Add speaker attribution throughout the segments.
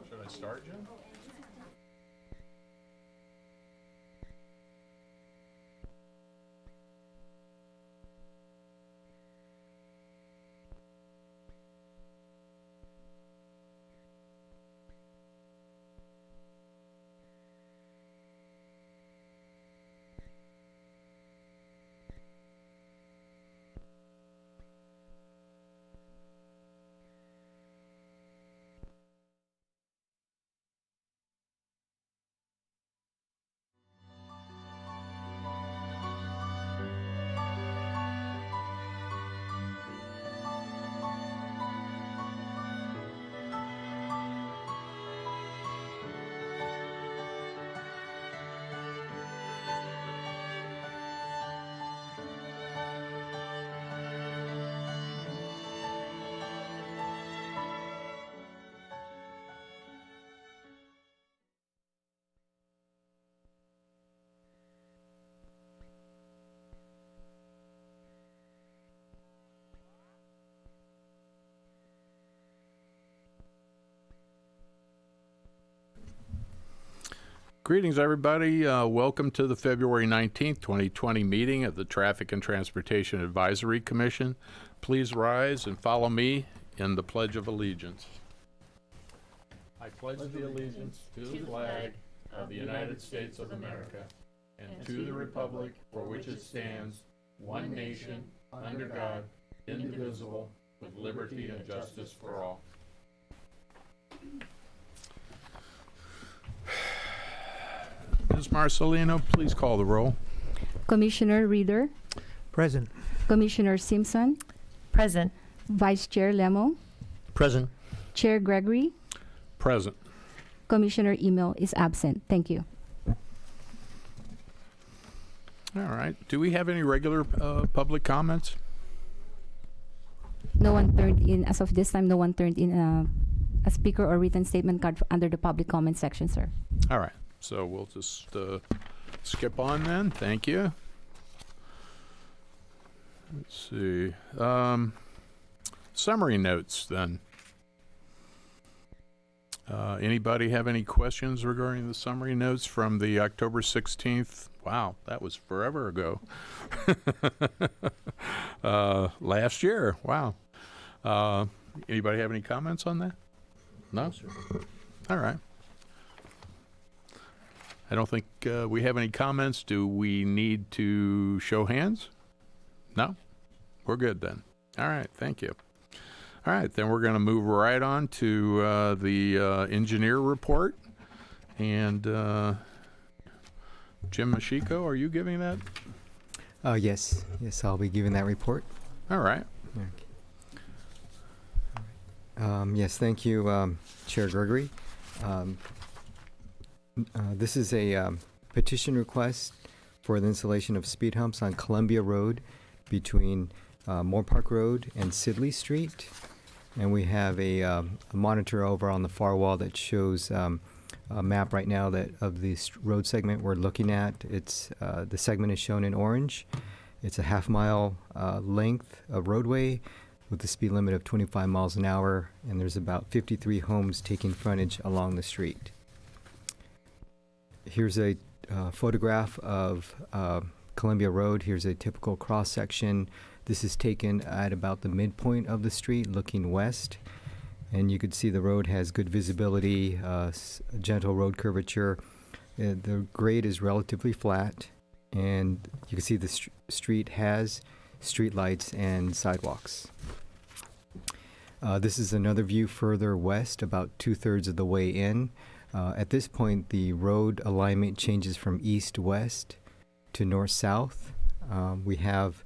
Speaker 1: Should I start, Jim? Greetings, everybody. Welcome to the February 19th, 2020 meeting of the Traffic and Transportation Advisory Commission. Please rise and follow me in the Pledge of Allegiance. I pledge the allegiance to the flag of the United States of America and to the republic for which it stands, one nation, under God, indivisible, with liberty and justice for all. Ms. Marcelino, please call the roll.
Speaker 2: Commissioner Reader,
Speaker 3: Present.
Speaker 2: Commissioner Simpson,
Speaker 4: Present.
Speaker 2: Vice Chair Lemo,
Speaker 3: Present.
Speaker 2: Chair Gregory,
Speaker 1: Present.
Speaker 2: Commissioner Email is absent. Thank you.
Speaker 1: All right. Do we have any regular public comments?
Speaker 2: No one turned in, as of this time, no one turned in a speaker or written statement card under the public comment section, sir.
Speaker 1: All right. So we'll just skip on then. Thank you. Let's see. Summary notes then. Anybody have any questions regarding the summary notes from the October 16th? Wow, that was forever ago. Last year. Wow. Anybody have any comments on that? No? All right. I don't think we have any comments. Do we need to show hands? No? We're good then. All right, thank you. All right, then we're going to move right on to the engineer report. And Jim Mashiko, are you giving that?
Speaker 5: Yes, I'll be giving that report.
Speaker 1: All right.
Speaker 5: Yes, thank you, Chair Gregory. This is a petition request for the installation of speed humps on Columbia Road between Moore Park Road and Sidley Street. And we have a monitor over on the far wall that shows a map right now that of this road segment we're looking at. It's the segment is shown in orange. It's a half-mile length of roadway with a speed limit of 25 miles an hour, and there's about 53 homes taking frontage along the street. Here's a photograph of Columbia Road. Here's a typical cross-section. This is taken at about the midpoint of the street looking west. And you can see the road has good visibility, gentle road curvature. The grade is relatively flat. And you can see the street has street lights and sidewalks. This is another view further west, about 2/3 of the way in. At this point, the road alignment changes from east-west to north-south. We have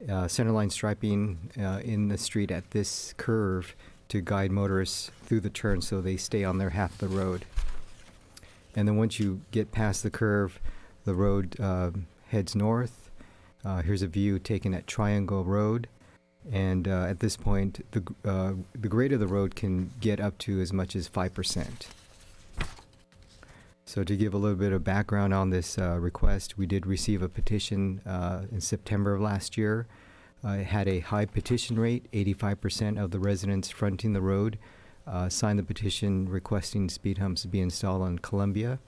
Speaker 5: centerline striping in the street at this curve to guide motorists through the turn so they stay on their half of the road. And then once you get past the curve, the road heads north. Here's a view taken at Triangle Road. And at this point, the grade of the road can get up to as much as 5%. So to give a little bit of background on this request, we did receive a petition in September of last year. It had a high petition rate. 85% of the residents fronting the road signed the petition requesting speed humps be installed on Columbia.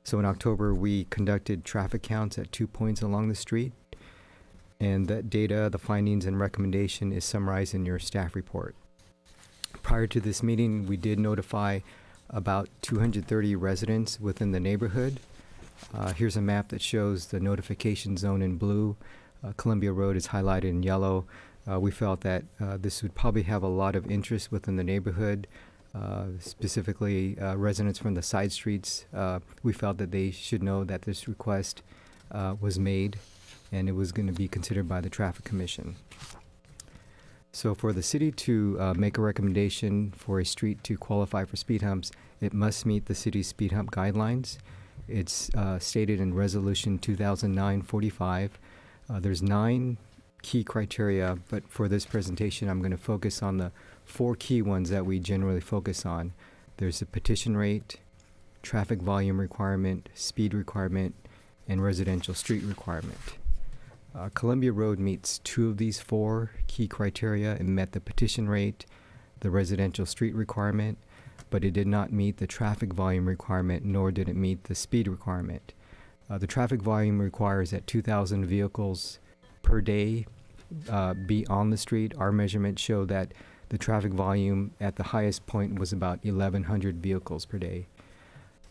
Speaker 5: So in October, we conducted traffic counts at 2 points along the street. And that data, the findings and recommendation is summarized in your staff report. Prior to this meeting, we did notify about 230 residents within the neighborhood. Here's a map that shows the notification zone in blue. Columbia Road is highlighted in yellow. We felt that this would probably have a lot of interest within the neighborhood, specifically residents from the side streets. We felt that they should know that this request was made and it was going to be considered by the Traffic Commission. So for the city to make a recommendation for a street to qualify for speed humps, it must meet the city's speed hump guidelines. It's stated in Resolution 2009-45. There's 9 key criteria, but for this presentation, I'm going to focus on the 4 key ones that we generally focus on. There's a petition rate, traffic volume requirement, speed requirement, and residential street requirement. Columbia Road meets 2 of these 4 key criteria and met the petition rate, the residential street requirement. but it did not meet the traffic volume requirement, nor did it meet the speed requirement. The traffic volume requires that 2,000 vehicles per day be on the street. Our measurements show that the traffic volume at the highest point was about 1,100 vehicles per day.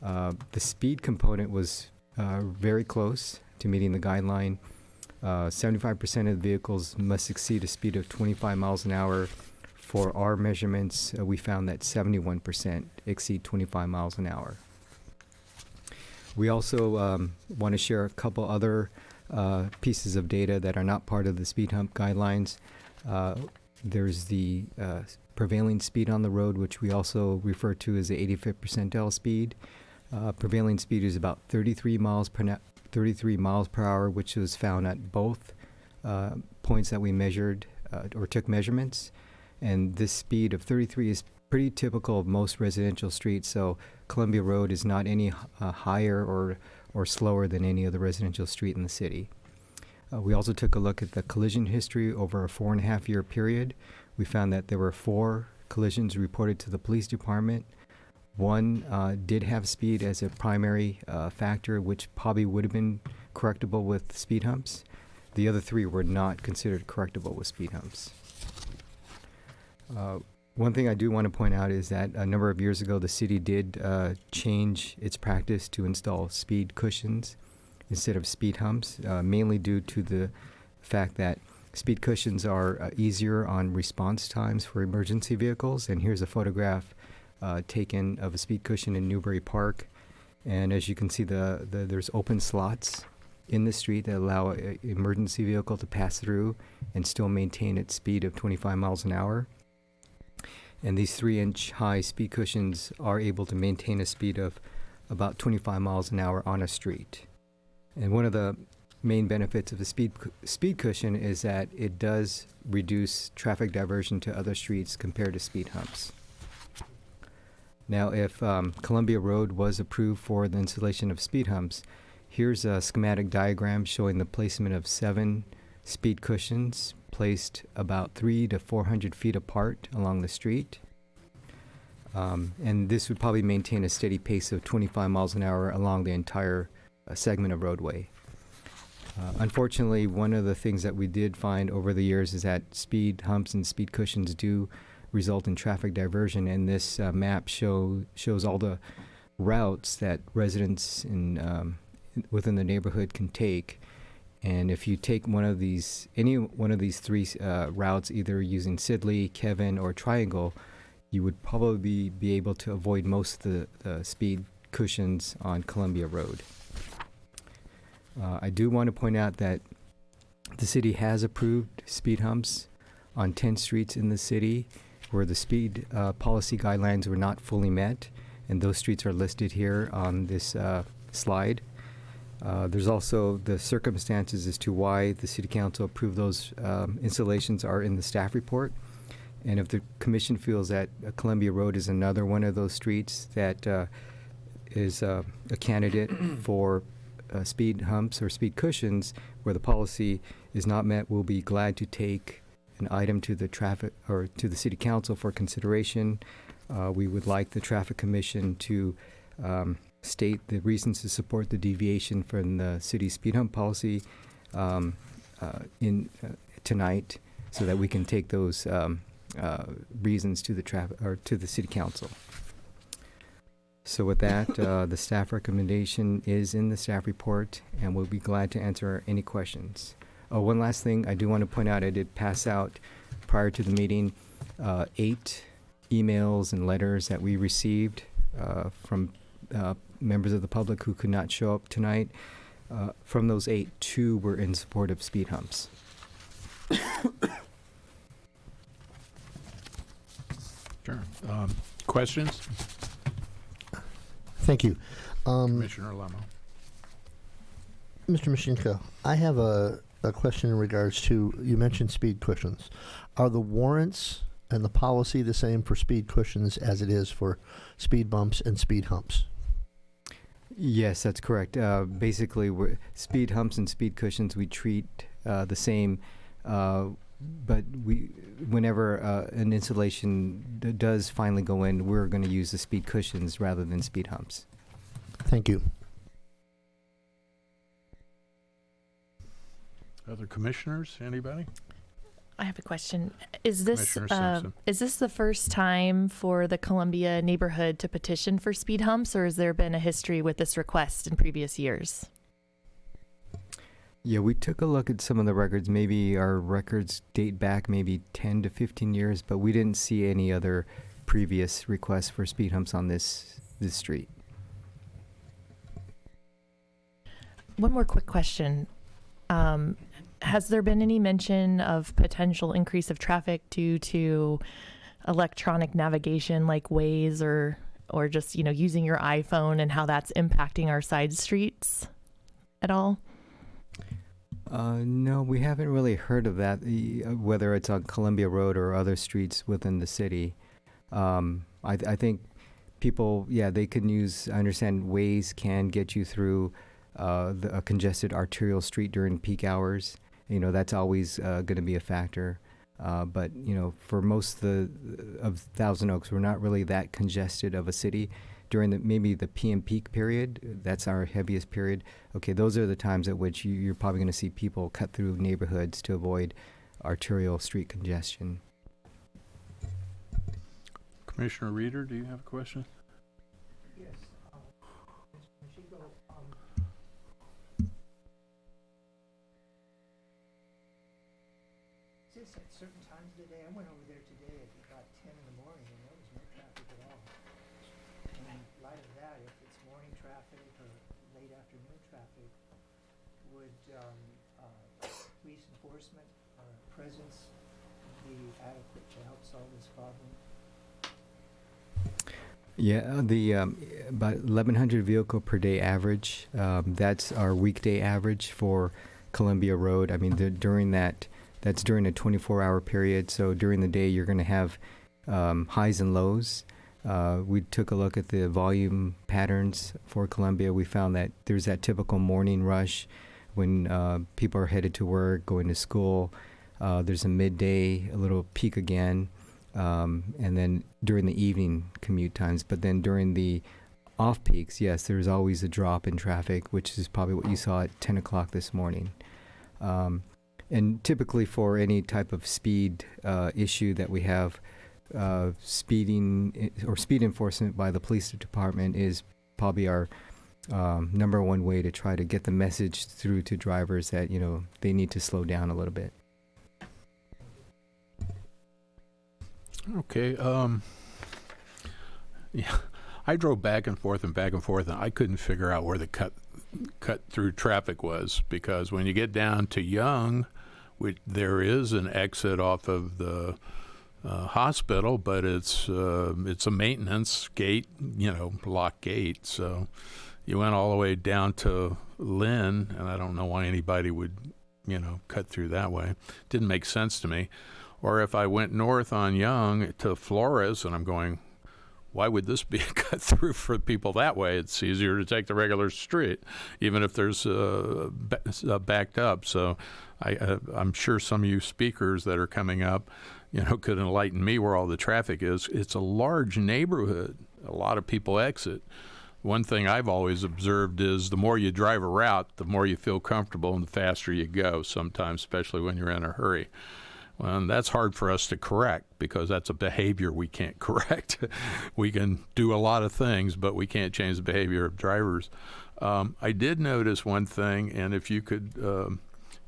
Speaker 5: The speed component was very close to meeting the guideline. 75% of the vehicles must exceed a speed of 25 miles an hour. For our measurements, we found that 71% exceed 25 miles an hour. We also want to share a couple other pieces of data that are not part of the speed hump guidelines. There's the prevailing speed on the road, which we also refer to as the 85th percentile speed. Prevailing speed is about 33 miles per hour, which was found at both points that we measured or took measurements. And this speed of 33 is pretty typical of most residential streets, so Columbia Road is not any higher or slower than any other residential street in the city. We also took a look at the collision history over a 4.5-year period. We found that there were 4 collisions reported to the police department. One did have speed as a primary factor, which probably would have been correctable with speed humps. The other 3 were not considered correctable with speed humps. One thing I do want to point out is that a number of years ago, the city did change its practice to install speed cushions instead of speed humps, mainly due to the fact that speed cushions are easier on response times for emergency vehicles. And here's a photograph taken of a speed cushion in Newbury Park. And as you can see, there's open slots in the street that allow an emergency vehicle to pass through and still maintain its speed of 25 miles an hour. And these 3-inch high speed cushions are able to maintain a speed of about 25 miles an hour on a street. And one of the main benefits of the speed cushion is that it does reduce traffic diversion to other streets compared to speed humps. Now, if Columbia Road was approved for the installation of speed humps, here's a schematic diagram showing the placement of 7 speed cushions placed about 300 to 400 feet apart along the street. And this would probably maintain a steady pace of 25 miles an hour along the entire segment of roadway. Unfortunately, one of the things that we did find over the years is that speed humps and speed cushions do result in traffic diversion, and this map shows all the routes that residents within the neighborhood can take. And if you take any one of these 3 routes, either using Sidley, Kevin, or Triangle, you would probably be able to avoid most of the speed cushions on Columbia Road. I do want to point out that the city has approved speed humps on 10 streets in the city where the speed policy guidelines were not fully met, and those streets are listed here on this slide. There's also the circumstances as to why the City Council approved those installations are in the staff report. And if the commission feels that Columbia Road is another one of those streets that is a candidate for speed humps or speed cushions where the policy is not met, we'll be glad to take an item to the traffic or to the City Council for consideration. We would like the Traffic Commission to state the reasons to support the deviation from the city's speed hump policy tonight, so that we can take those reasons to the City Council. So with that, the staff recommendation is in the staff report, and we'll be glad to answer any questions. One last thing I do want to point out, I did pass out prior to the meeting 8 emails and letters that we received from members of the public who could not show up tonight. From those 8, 2 were in support of speed humps.
Speaker 1: Sure. Questions?
Speaker 4: Thank you.
Speaker 1: Commissioner Lemo.
Speaker 4: Mr. Mashinka, I have a question in regards to, you mentioned speed cushions. Are the warrants and the policy the same for speed cushions as it is for speed bumps and speed humps?
Speaker 5: Yes, that's correct. Basically, speed humps and speed cushions we treat the same. but whenever an installation does finally go in, we're going to use the speed cushions rather than speed humps.
Speaker 4: Thank you.
Speaker 1: Other commissioners, anybody?
Speaker 6: I have a question. Is this
Speaker 1: Commissioner Simpson.
Speaker 6: is this the first time for the Columbia neighborhood to petition for speed humps, or has there been a history with this request in previous years?
Speaker 5: Yeah, we took a look at some of the records. Maybe our records date back maybe 10 to 15 years, but we didn't see any other previous requests for speed humps on this street.
Speaker 6: One more quick question. Has there been any mention of potential increase of traffic due to electronic navigation like Waze or just, using your iPhone and how that's impacting our side streets at all?
Speaker 5: No, we haven't really heard of that, whether it's on Columbia Road or other streets within the city. I think people, they can I understand Waze can get you through a congested arterial street during peak hours. That's always going to be a factor. But, for most of Thousand Oaks, we're not really that congested of a city. During maybe the PM peak period, that's our heaviest period. Okay, those are the times at which you're probably going to see people cut through neighborhoods to avoid arterial street congestion.
Speaker 1: Commissioner Reeder, do you have a question?
Speaker 3: Yes. Ms. Machico, is this at certain times of the day? I went over there today at about 10 in the morning, and there was no traffic at all. In light of that, if it's morning traffic or late afternoon traffic, would police enforcement or presence be adequate to help solve this problem?
Speaker 5: Yeah, the about 1,100 vehicle per day average. That's our weekday average for Columbia Road. I mean, that's during a 24-hour period. So during the day, you're going to have highs and lows. We took a look at the volume patterns for Columbia. We found that there's that typical morning rush when people are headed to work, going to school. There's a midday, a little peak again. And then during the evening commute times, but then during the off peaks, yes, there's always a drop in traffic, which is probably what you saw at 10 o'clock this morning. And typically for any type of speed issue that we have, speeding or speed enforcement by the police department is probably our number one way to try to get the message through to drivers that, they need to slow down a little bit.
Speaker 1: Okay. Yeah, I drove back and forth, and I couldn't figure out where the cut through traffic was, because when you get down to Young, there is an exit off of the hospital, but it's a maintenance gate, lock gate. So you went all the way down to Lynn, and I don't know why anybody would, cut through that way. Didn't make sense to me. Or if I went north on Young to Flores, and I'm going, why would this be a cut through for people that way? It's easier to take the regular street, even if there's backed up. So I'm sure some of you speakers that are coming up, could enlighten me where all the traffic is. It's a large neighborhood. A lot of people exit. One thing I've always observed is the more you drive a route, the more you feel comfortable and the faster you go, sometimes, especially when you're in a hurry. Well, and that's hard for us to correct, because that's a behavior we can't correct. We can do a lot of things, but we can't change the behavior of drivers. I did notice one thing, and if you could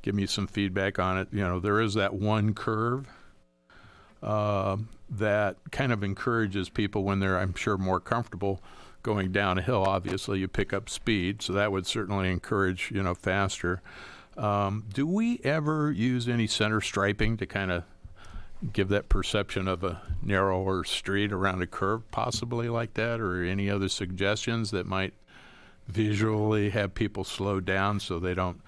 Speaker 1: give me some feedback on it, there is that one curve that kind of encourages people when they're, I'm sure, more comfortable going down a hill. Obviously, you pick up speed, so that would certainly encourage, faster. Do we ever use any center striping to kind of give that perception of a narrower street around a curve, possibly like that, or any other suggestions that might visually have people slow down so they don't,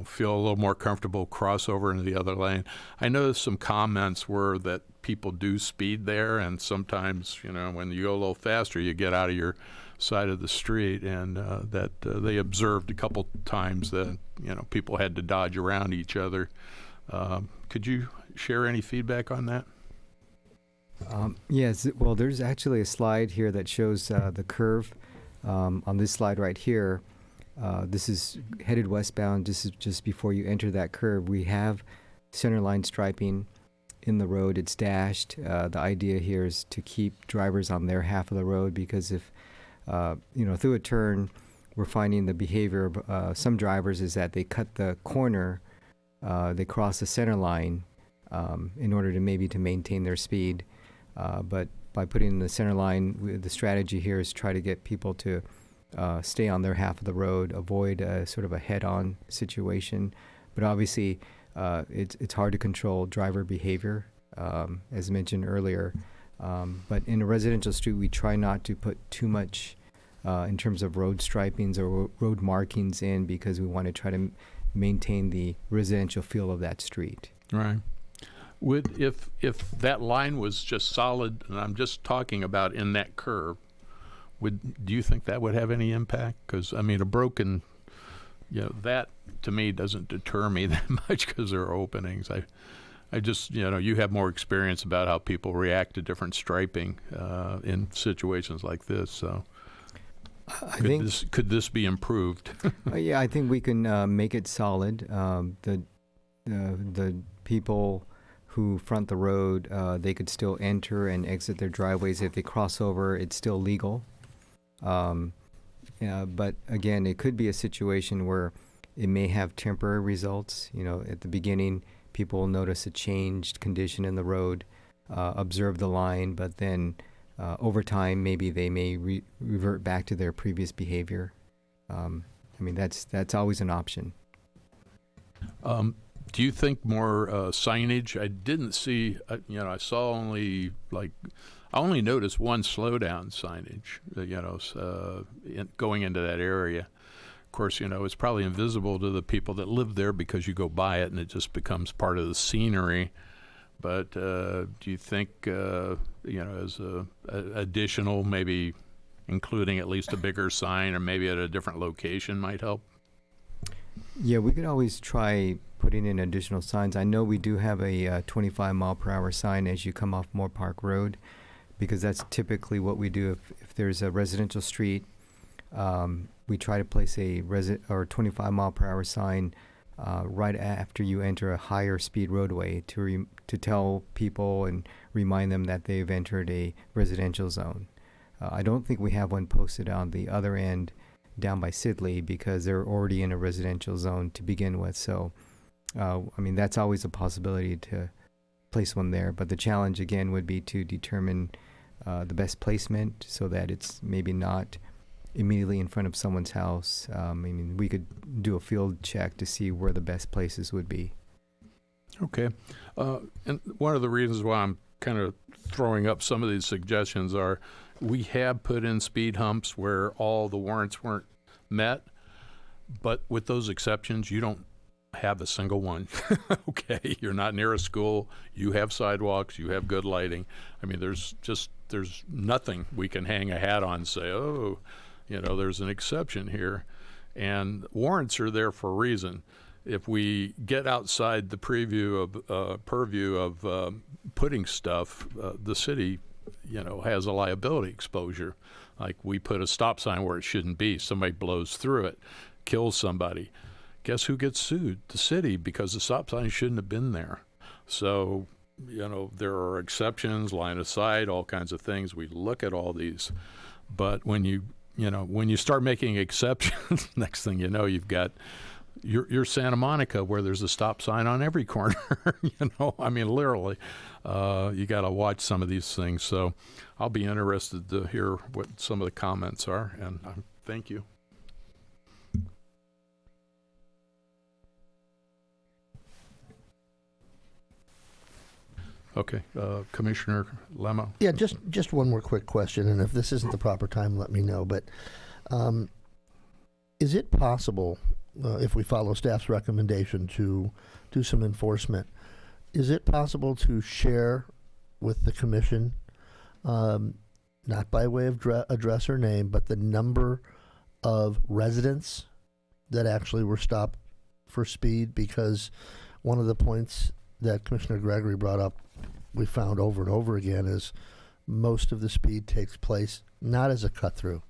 Speaker 1: feel a little more comfortable cross over into the other lane? I noticed some comments were that people do speed there, and sometimes, when you go a little faster, you get out of your side of the street, and that they observed a couple times that people had to dodge around each other. Could you share any feedback on that?
Speaker 5: Yes, well, there's actually a slide here that shows the curve on this slide right here. This is headed westbound. This is just before you enter that curve. We have center line striping in the road. It's dashed. The idea here is to keep drivers on their half of the road, because if, through a turn, we're finding the behavior of some drivers is that they cut the corner, they cross the center line in order to maintain their speed. But by putting in the center line, the strategy here is try to get people to stay on their half of the road, avoid sort of a head-on situation. But obviously, it's hard to control driver behavior, as mentioned earlier. But in a residential street, we try not to put too much in terms of road stripings or road markings in, because we want to try to maintain the residential feel of that street.
Speaker 1: Right. If that line was just solid, and I'm just talking about in that curve, do you think that would have any impact? Because, I mean, a broken, that to me doesn't deter me that much, because there are openings. I just, you have more experience about how people react to different striping in situations like this. So could this be improved?
Speaker 5: Yeah, I think we can make it solid. The people who front the road, they could still enter and exit their driveways. If they cross over, it's still legal. But again, it could be a situation where it may have temporary results. At the beginning, people will notice a changed condition in the road, observe the line, but then over time, maybe they may revert back to their previous behavior. That's always an option.
Speaker 1: Do you think more signage? I didn't see, I saw I only noticed one slowdown signage, going into that area. Of course, it's probably invisible to the people that live there because you go by it and it just becomes part of the scenery. But do you think, as a additional, maybe including at least a bigger sign, or maybe at a different location might help?
Speaker 5: Yeah, we could always try putting in additional signs. I know we do have a 25 mile per hour sign as you come off Moore Park Road, because that's typically what we do if there's a residential street. We try to place a 25 mile per hour sign right after you enter a higher speed roadway to tell people and remind them that they've entered a residential zone. I don't think we have one posted on the other end down by Sidley, because they're already in a residential zone to begin with. So, that's always a possibility to place one there. But the challenge, again, would be to determine the best placement so that it's maybe not immediately in front of someone's house. We could do a field check to see where the best places would be.
Speaker 1: Okay. And one of the reasons why I'm kind of throwing up some of these suggestions are we have put in speed humps where all the warrants weren't met, but with those exceptions, you don't have a single one. Okay, you're not near a school, you have sidewalks, you have good lighting. There's nothing we can hang a hat on and say, oh, there's an exception here. And warrants are there for a reason. If we get outside the purview of putting stuff, the city, has a liability exposure. Like we put a stop sign where it shouldn't be. Somebody blows through it, kills somebody. Guess who gets sued? The city, because the stop sign shouldn't have been there. So, there are exceptions, line of sight, all kinds of things. We look at all these. But when you start making exceptions, next thing you know, you've got you're Santa Monica, where there's a stop sign on every corner. Literally, you got to watch some of these things. So I'll be interested to hear what some of the comments are, and thank you. Okay, Commissioner Lemo.
Speaker 4: Yeah, just one more quick question, and if this isn't the proper time, let me know. But is it possible, if we follow staff's recommendation to do some enforcement, is it possible to share with the commission, not by way of address or name, but the number of residents that actually were stopped for speed? Because one of the points that Commissioner Gregory brought up, we found over and over again, is most of the speed takes place not as a cut through,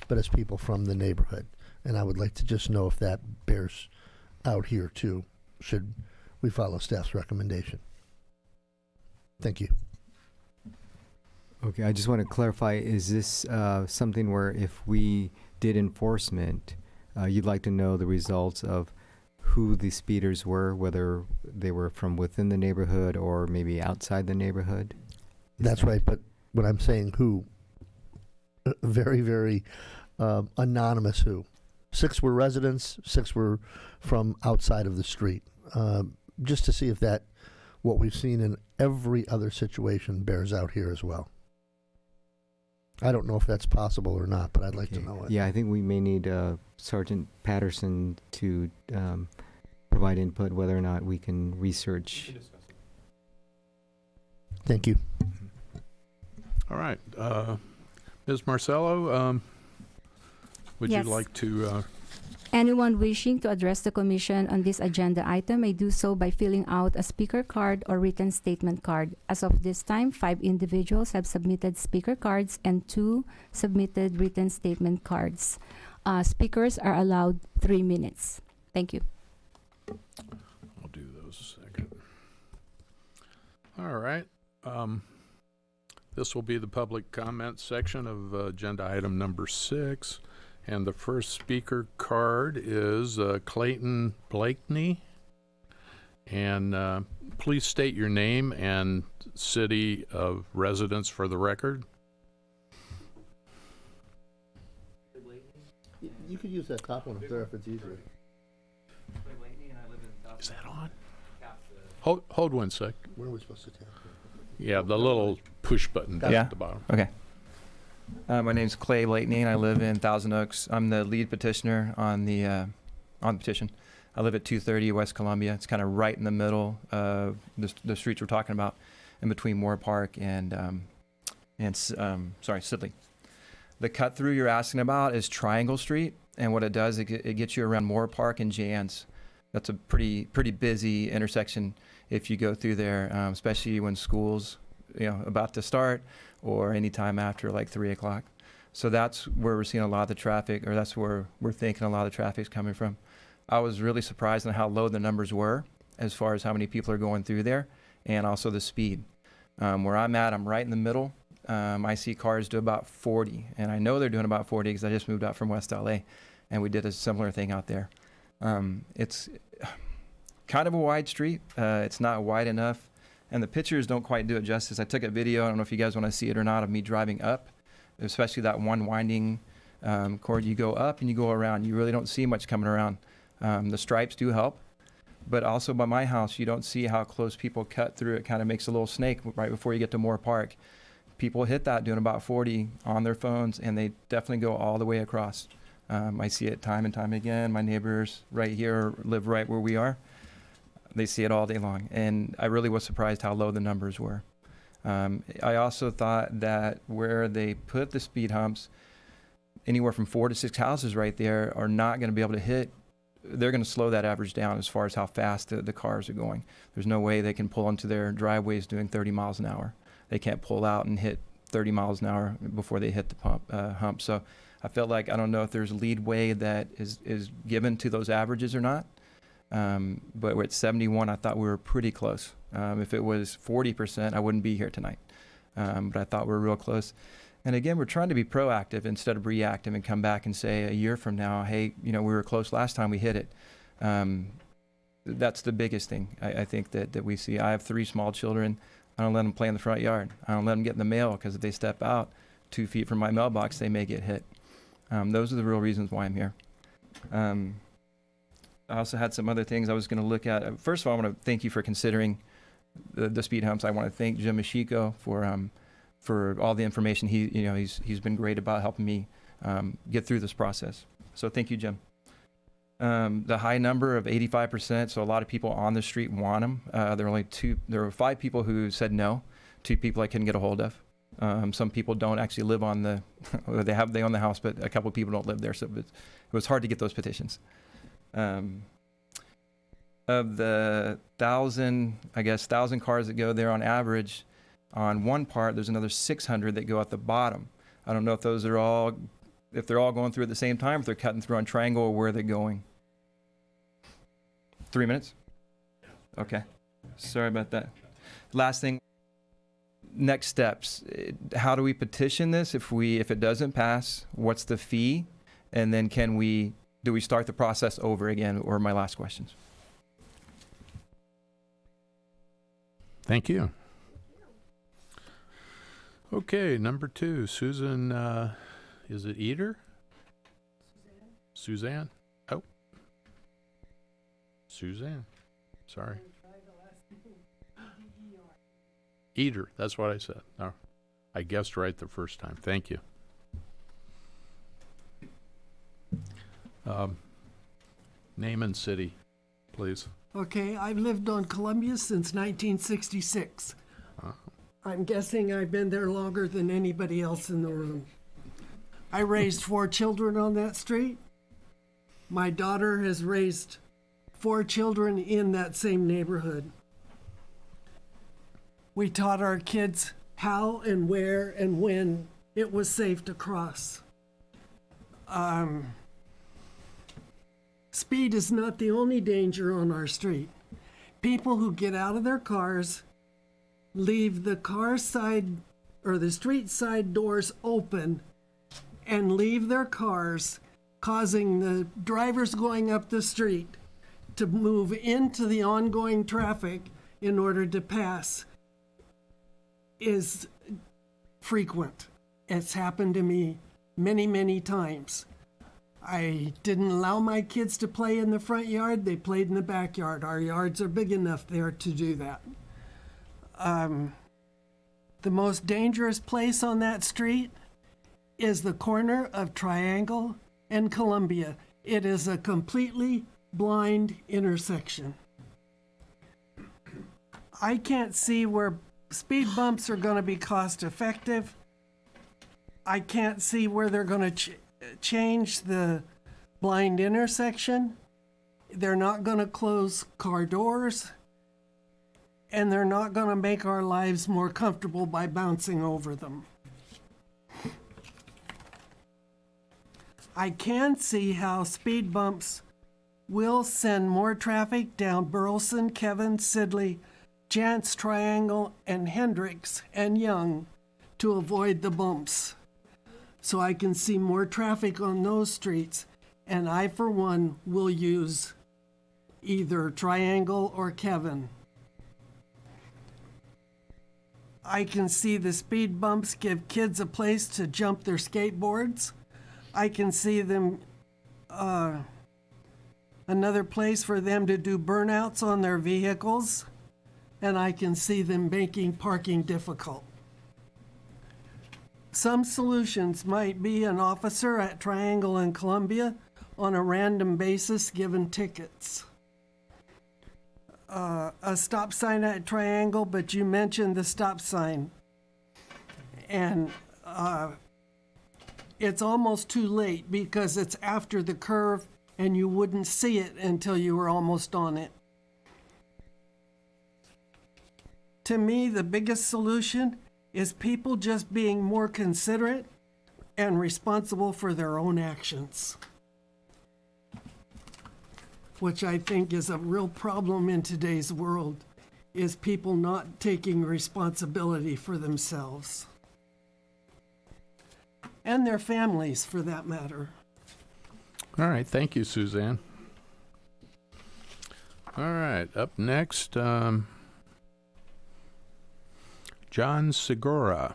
Speaker 4: but as people from the neighborhood. And I would like to just know if that bears out here too, should we follow staff's recommendation. Thank you.
Speaker 5: Okay, I just want to clarify, is this something where if we did enforcement, you'd like to know the results of who the speeders were, whether they were from within the neighborhood or maybe outside the neighborhood?
Speaker 4: That's right, but when I'm saying who, very, very anonymous who. 6 were residents, 6 were from outside of the street. Just to see if that, what we've seen in every other situation, bears out here as well. I don't know if that's possible or not, but I'd like to know it.
Speaker 5: Yeah, I think we may need Sergeant Patterson to provide input whether or not we can research.
Speaker 4: Thank you.
Speaker 1: All right. Ms. Marcello, would
Speaker 2: Yes.
Speaker 1: you like to...
Speaker 2: Anyone wishing to address the commission on this agenda item may do so by filling out a speaker card or written statement card. As of this time, 5 individuals have submitted speaker cards and 2 submitted written statement cards. Speakers are allowed 3 minutes. Thank you.
Speaker 1: I'll do those a second. All right. This will be the public comment section of agenda item number 6. And the first speaker card is Clayton Blakeney. And please state your name and city of residence for the record.
Speaker 4: You could use that top one up there if it's easier.
Speaker 1: Is that on? Hold 1 sec.
Speaker 4: Where are we supposed to tap?
Speaker 1: Yeah, the little push button down
Speaker 7: Yeah.
Speaker 1: at the bottom.
Speaker 7: Okay. My name's Clay Blakeney, and I live in Thousand Oaks. I'm the lead petitioner on the petition. I live at 230 West Columbia. It's kind of right in the middle of the streets we're talking about, in between Moore Park and Sidley. The cut through you're asking about is Triangle Street, and what it does, it gets you around Moore Park and Jan's. That's a pretty busy intersection if you go through there, especially when school's about to start, or any time after like 3 o'clock. So that's where we're seeing a lot of the traffic, or that's where we're thinking a lot of the traffic is coming from. I was really surprised on how low the numbers were as far as how many people are going through there, and also the speed. Where I'm at, I'm right in the middle. I see cars do about 40, and I know they're doing about 40 because I just moved out from West LA, and we did a similar thing out there. It's kind of a wide street. It's not wide enough. And the pictures don't quite do it justice. I took a video, I don't know if you guys want to see it or not, of me driving up, especially that one winding cord. You go up and you go around. You really don't see much coming around. The stripes do help, but also by my house, you don't see how close people cut through. It kind of makes a little snake right before you get to Moore Park. People hit that doing about 40 on their phones, and they definitely go all the way across. I see it time and time again. My neighbors right here live right where we are. They see it all day long, and I really was surprised how low the numbers were. I also thought that where they put the speed humps, anywhere from 4 to 6 houses right there are not going to be able to hit. They're going to slow that average down as far as how fast the cars are going. There's no way they can pull into their driveways doing 30 miles an hour. They can't pull out and hit 30 miles an hour before they hit the hump. So I felt like, I don't know if there's leadway that is given to those averages or not. But we're at 71. I thought we were pretty close. If it was 40%, I wouldn't be here tonight. But I thought we were real close. And again, we're trying to be proactive instead of reactive and come back and say a year from now, hey, we were close last time, we hit it. That's the biggest thing I think that we see. I have 3 small children. I don't let them play in the front yard. I don't let them get in the mail, because if they step out 2 feet from my mailbox, they may get hit. Those are the real reasons why I'm here. I also had some other things I was going to look at. First of all, I want to thank you for considering the speed humps. I want to thank Jim Machiko for all the information. He's been great about helping me get through this process. So thank you, Jim. The high number of 85%. So a lot of people on the street want them. There were 5 people who said no. 2 people I couldn't get a hold of. Some people don't actually live on they own the house, but a couple of people don't live there. So it was hard to get those petitions. of the 1,000 cars that go there on average, on one part, there's another 600 that go at the bottom. I don't know if they're all going through at the same time, if they're cutting through on Triangle, or where they're going. 3 minutes? Okay. Sorry about that. Last thing, next steps. How do we petition this? If it doesn't pass, what's the fee? And then do we start the process over again? Or my last questions.
Speaker 1: Thank you. Okay, number 2, Susan, is it Eder? Suzanne? Oh. Suzanne. Sorry. Eder, that's what I said. Oh, I guessed right the first time. Thank you. Name and city, please.
Speaker 8: Okay, I've lived on Columbia since 1966. I'm guessing I've been there longer than anybody else in the room. I raised 4 children on that street. My daughter has raised 4 children in that same neighborhood. We taught our kids how and where and when it was safe to cross. Speed is not the only danger on our street. People who get out of their cars leave the car side or the street side doors open and leave their cars, causing the drivers going up the street to move into the ongoing traffic in order to pass, is frequent. It's happened to me many, many times. I didn't allow my kids to play in the front yard. They played in the backyard. Our yards are big enough there to do that. The most dangerous place on that street is the corner of Triangle and Columbia. It is a completely blind intersection. I can't see where speed bumps are going to be cost effective. I can't see where they're going to change the blind intersection. They're not going to close car doors, and they're not going to make our lives more comfortable by bouncing over them. I can see how speed bumps will send more traffic down Burleson, Kevin, Sidley, Jantz, Triangle, and Hendricks and Young to avoid the bumps. So I can see more traffic on those streets, and I, for one, will use either Triangle or Kevin. I can see the speed bumps give kids a place to jump their skateboards. I can see them, another place for them to do burnouts on their vehicles, and I can see them making parking difficult. Some solutions might be an officer at Triangle and Columbia on a random basis given tickets. A stop sign at Triangle, but you mentioned the stop sign. And it's almost too late because it's after the curve and you wouldn't see it until you were almost on it. To me, the biggest solution is people just being more considerate and responsible for their own actions, which I think is a real problem in today's world, is people not taking responsibility for themselves and their families, for that matter.
Speaker 1: All right, thank you, Suzanne. All right, up next, John Segura.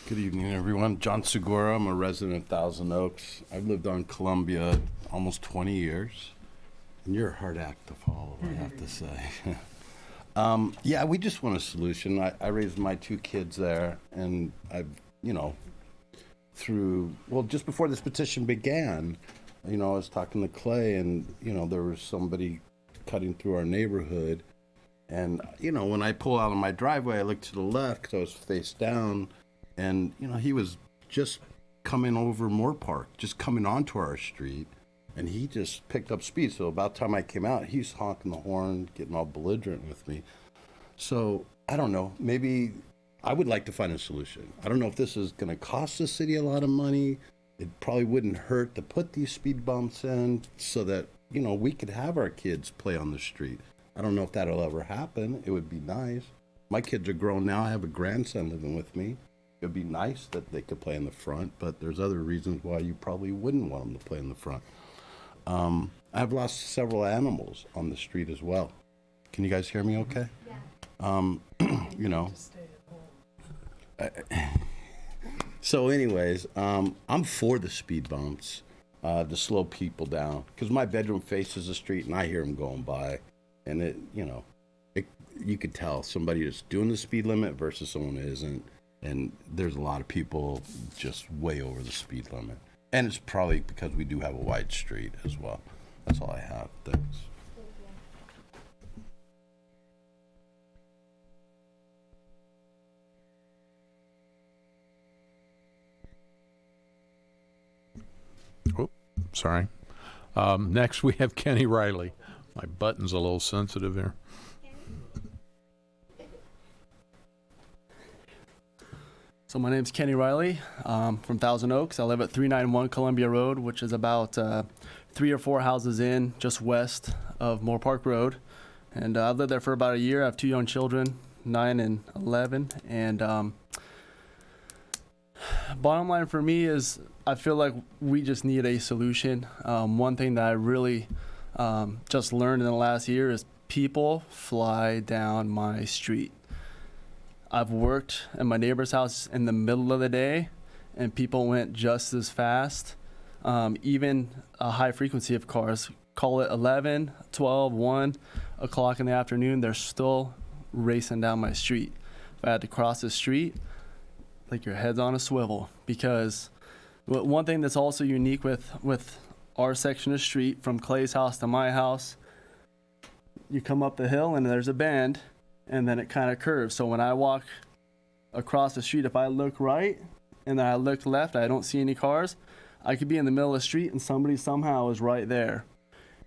Speaker 9: Good evening, everyone. John Segura. I'm a resident of Thousand Oaks. I've lived on Columbia almost 20 years. And you're a hard act to follow, I have to say. Yeah, we just want a solution. I raised my 2 kids there, and I've, just before this petition began, I was talking to Clay, and, there was somebody cutting through our neighborhood. And, when I pull out of my driveway, I look to the left because I was face down. And, he was just coming over Moore Park, just coming onto our street, and he just picked up speed. So about the time I came out, he's honking the horn, getting all belligerent with me. So I don't know, maybe I would like to find a solution. I don't know if this is going to cost the city a lot of money. It probably wouldn't hurt to put these speed bumps in so that, you know, we could have our kids play on the street. I don't know if that'll ever happen. It would be nice. My kids are grown now. I have a grandson living with me. It would be nice that they could play in the front, but there's other reasons why you probably wouldn't want them to play in the front. I've lost several animals on the street as well. Can you guys hear me okay? Yeah. You know. So anyways, I'm for the speed bumps to slow people down, because my bedroom faces the street and I hear them going by, and it, you know, you could tell somebody is doing the speed limit versus someone who isn't, and there's a lot of people just way over the speed limit, and it's probably because we do have a wide street as well. That's all I have. Thanks.
Speaker 1: Oh, sorry. Next, we have Kenny Riley. My button's a little sensitive here.
Speaker 10: So my name's Kenny Riley, from Thousand Oaks. I live at 391 Columbia Road, which is about 3 or 4 houses in, just west of Moore Park Road. And I've lived there for about a year. I have 2 young children, 9 and 11. And bottom line for me is I feel like we just need a solution. One thing that I really just learned in the last year is people fly down my street. I've worked at my neighbor's house in the middle of the day, and people went just as fast. Even a high frequency of cars, call it 11, 12, 1 o'clock in the afternoon, they're still racing down my street. If I had to cross the street, like your head's on a swivel, because one thing that's also unique with our section of street, from Clay's house to my house, you come up the hill and there's a bend, and then it kind of curves. So when I walk across the street, if I look right and then I look left, I don't see any cars, I could be in the middle of the street and somebody somehow is right there.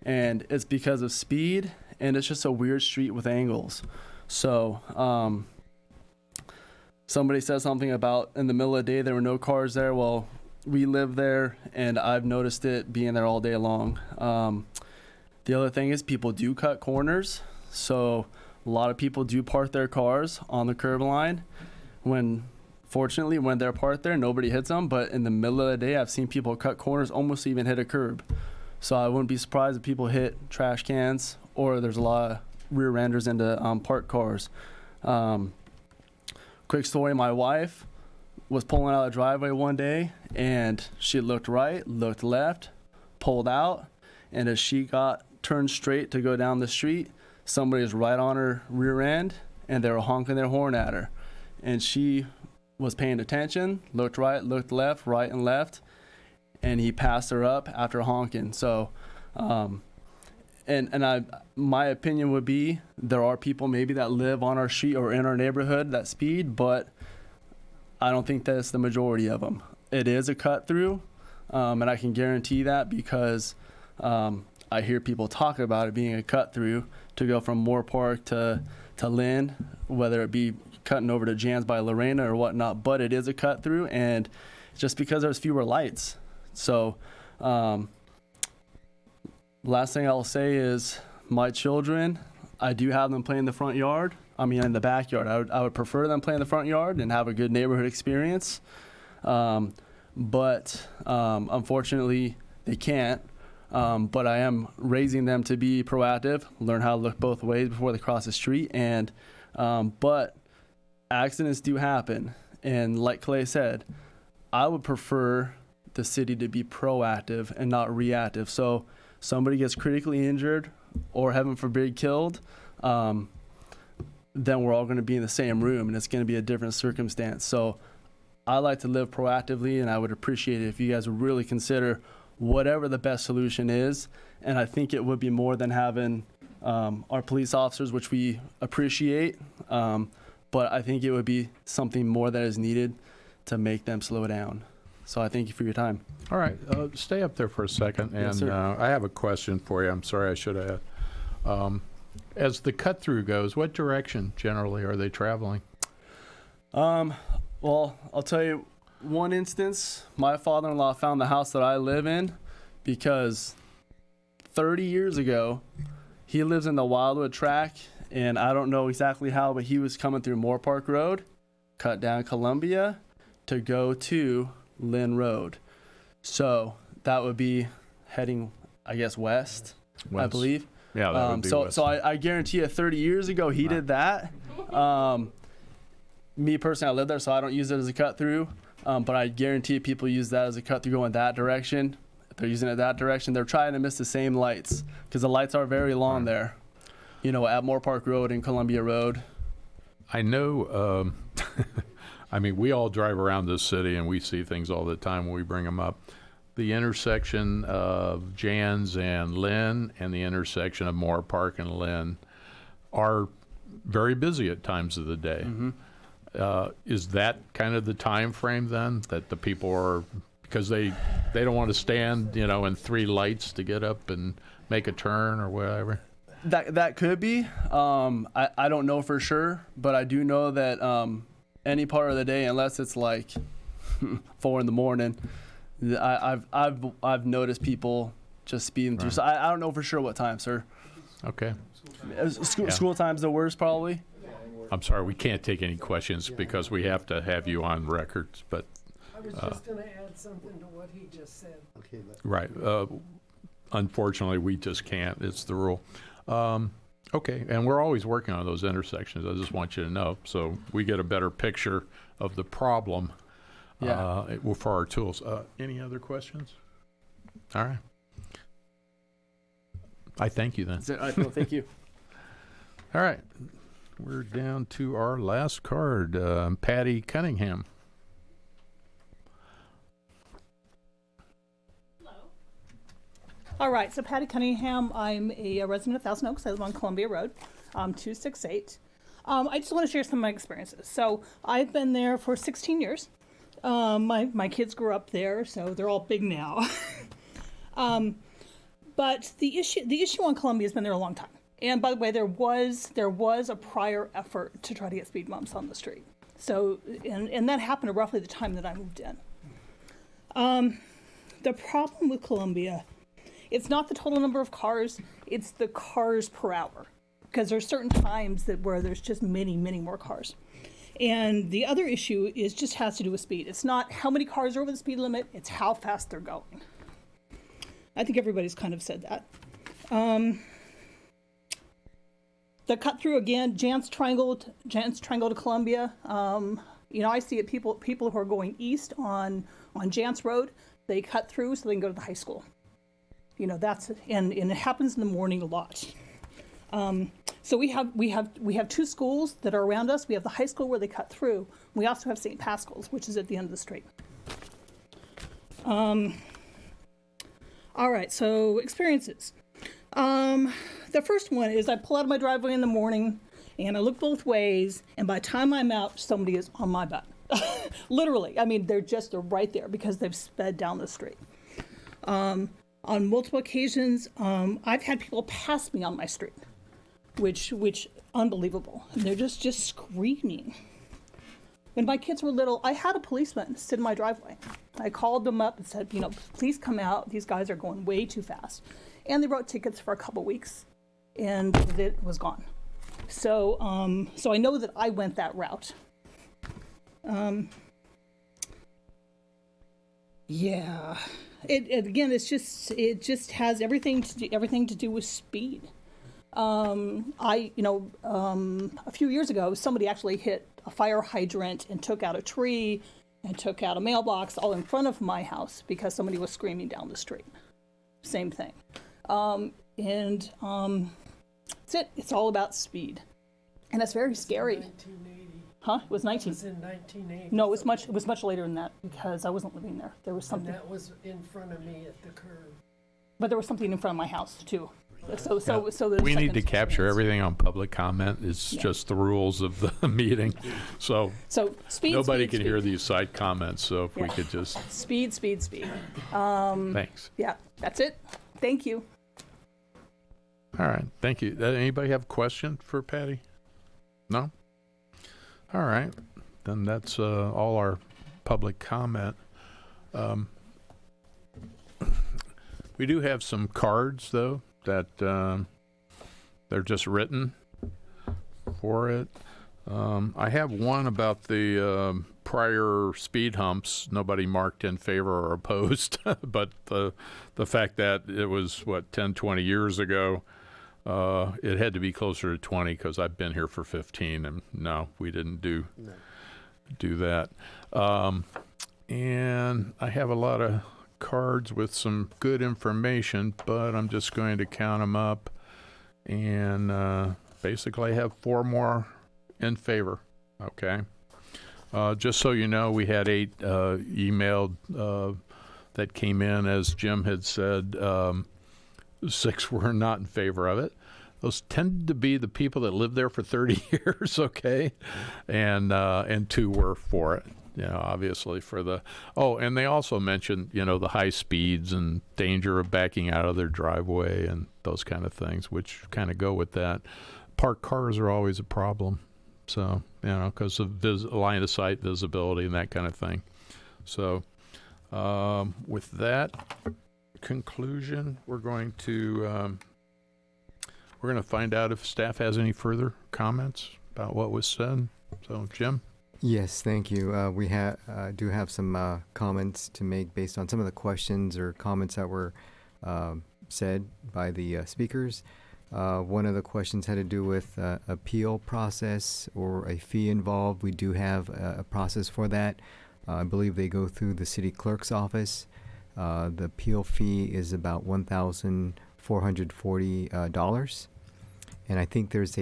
Speaker 10: And it's because of speed, and it's just a weird street with angles. So somebody said something about in the middle of the day there were no cars there. Well, we live there, and I've noticed it being there all day long. The other thing is people do cut corners. So a lot of people do park their cars on the curb line. Fortunately, when they're parked there, nobody hits them. But in the middle of the day, I've seen people cut corners, almost even hit a curb. So I wouldn't be surprised if people hit trash cans, or there's a lot of rear enders into parked cars. Quick story, my wife was pulling out of the driveway one day, and she looked right, looked left, pulled out, and as she turned straight to go down the street, somebody was right on her rear end, and they were honking their horn at her. And she was paying attention, looked right, looked left, right and left, and he passed her up after honking. So, my opinion would be there are people maybe that live on our street or in our neighborhood that speed, but I don't think that's the majority of them. It is a cut through, and I can guarantee that because I hear people talk about it being a cut through to go from Moore Park to Lynn, whether it be cutting over to Jan's by Lorena or whatnot, but it is a cut through, and just because there's fewer lights. So last thing I'll say is my children, I do have them play in the front yard. I mean, in the backyard. I would prefer them play in the front yard and have a good neighborhood experience. But unfortunately, they can't. But I am raising them to be proactive, learn how to look both ways before they cross the street. And but accidents do happen. And like Clay said, I would prefer the city to be proactive and not reactive. So somebody gets critically injured or heaven forbid killed, then we're all going to be in the same room, and it's going to be a different circumstance. So I like to live proactively, and I would appreciate it if you guys would really consider whatever the best solution is. And I think it would be more than having our police officers, which we appreciate, but I think it would be something more that is needed to make them slow down. So I thank you for your time.
Speaker 1: All right, stay up there for a second, and
Speaker 10: Yes, sir.
Speaker 1: I have a question for you. I'm sorry, I should have. As the cut-through goes, what direction generally are they traveling?
Speaker 10: Well, I'll tell you one instance. My father-in-law found the house that I live in because 30 years ago, he lives in the Wildwood Track, and I don't know exactly how, but he was coming through Moore Park Road, cut down Columbia to go to Lynn Road. So that would be heading, I guess, west. I
Speaker 1: West.
Speaker 10: believe.
Speaker 1: Yeah, that would be west.
Speaker 10: So I guarantee you 30 years ago he did that. Me personally, I live there, so I don't use it as a cut through. But I guarantee people use that as a cut through going that direction. If they're using it that direction, they're trying to miss the same lights because the lights are very long there. You know, at Moore Park Road and Columbia Road.
Speaker 1: I know, I mean, we all drive around this city and we see things all the time when we bring them up. The intersection of Jans and Lynn and the intersection of Moore Park and Lynn are very busy at times of the day. Is that kind of the time frame then that the people are, because they don't want to stand, you know, in 3 lights to get up and make a turn or whatever?
Speaker 10: That could be. I don't know for sure, but I do know that any part of the day, unless it's like 4 in the morning, I've noticed people just speeding through.
Speaker 1: Right.
Speaker 10: So I don't know for sure what time, sir.
Speaker 1: Okay.
Speaker 10: School time's the worst, probably.
Speaker 1: I'm sorry, we can't take any questions because we have to have you on records, but,
Speaker 8: I was just gonna add something to what he just said.
Speaker 4: Okay,
Speaker 1: right. Unfortunately, we just can't. It's the rule. Okay, and we're always working on those intersections. I just want you to know, so we get a better picture of the problem for our tools. Any other questions? All right. I thank you then.
Speaker 10: That's it. All right, well, thank you.
Speaker 1: All right. We're down to our last card, Patty Cunningham.
Speaker 11: All right, so Patty Cunningham, I'm a resident of Thousand Oaks. I live on Columbia Road, 268. I just want to share some of my experiences. So I've been there for 16 years. My kids grew up there, so they're all big now. But the issue on Columbia has been there a long time. And by the way, there was a prior effort to try to get speed bumps on the street. So and that happened at roughly the time that I moved in. The problem with Columbia, it's not the total number of cars, it's the cars per hour. Because there's certain times where there's just many, many more cars. And the other issue has to do with speed. It's not how many cars are over the speed limit, it's how fast they're going. I think everybody's kind of said that. The cut through again, Jant's Triangle to Columbia. I see it people who are going east on Jant's Road, they cut through so they can go to the high school. And it happens in the morning a lot. So we have 2 schools that are around us. We have the high school where they cut through. We also have St. Pascal's, which is at the end of the street. All right, so experiences. The first one is I pull out of my driveway in the morning and I look both ways, and by the time I'm out, somebody is on my butt. Literally. I mean, they're right there because they've sped down the street. On multiple occasions, I've had people pass me on my street, which unbelievable. And they're just screaming. When my kids were little, I had a policeman sit in my driveway. I called them up and said, please come out. These guys are going way too fast. And they wrote tickets for a couple weeks, and it was gone. So I know that I went that route. Yeah. It just has everything to do with speed. A few years ago, somebody actually hit a fire hydrant and took out a tree and took out a mailbox all in front of my house because somebody was screaming down the street. Same thing. That's it. It's all about speed. And it's very scary.
Speaker 8: 1980.
Speaker 11: Huh? It was 19.
Speaker 8: It was in 1980.
Speaker 11: No, it was much later than that because I wasn't living there. There was
Speaker 8: And
Speaker 11: something.
Speaker 8: that was in front of me at the curb.
Speaker 11: But there was something in front of my house too. So the
Speaker 1: We need to
Speaker 11: second
Speaker 1: capture
Speaker 11: minutes.
Speaker 1: everything on public comment. It's
Speaker 11: Yeah.
Speaker 1: just the rules of the meeting. So
Speaker 11: So speed.
Speaker 1: nobody
Speaker 11: speed,
Speaker 1: can
Speaker 11: speed.
Speaker 1: hear these side comments, so if we
Speaker 11: Yeah.
Speaker 1: could just,
Speaker 11: Speed.
Speaker 1: thanks.
Speaker 11: Yeah, that's it. Thank you.
Speaker 1: All right, thank you. Anybody have a question for Patty? No? All right, then that's all our public comment. We do have some cards, though, that they're just written for it. I have one about the prior speed humps. Nobody marked in favor or opposed, but the fact that it was, 10, 20 years ago, it had to be closer to 20 because I've been here for 15, and no, we didn't do that. And I have a lot of cards with some good information, but I'm just going to count them up. And basically, I have 4 more in favor. Okay. Just so you know, we had 8 emailed that came in, as Jim had said. 6 were not in favor of it. Those tended to be the people that lived there for 30 years, okay? And 2 were for it, obviously for the... Oh, and they also mentioned, the high speeds and danger of backing out of their driveway and those kind of things, which kind of go with that. Parked cars are always a problem, so, because of line of sight visibility and that kind of thing. So, with that conclusion, we're going to find out if staff has any further comments about what was said. So, Jim?
Speaker 5: Yes, thank you. We do have some comments to make based on some of the questions or comments that were said by the speakers. One of the questions had to do with appeal process or a fee involved. We do have a process for that. I believe they go through the city clerk's office. The appeal fee is about $1,440, and I think there's